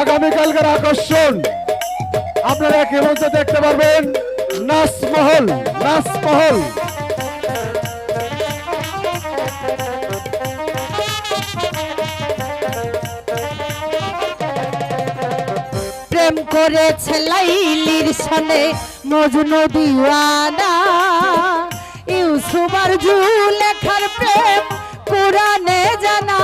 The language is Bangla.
আগামীকালকার আকর্ষণ আপনারা কি মঞ্চে দেখতে পারবেন। নাচমহল, নাচমহল। প্রেম করেছে লাইলির সনে মজনু দিওয়ানা, ইউসুফ আর জুলেখার প্রেম কোরআনে জানা।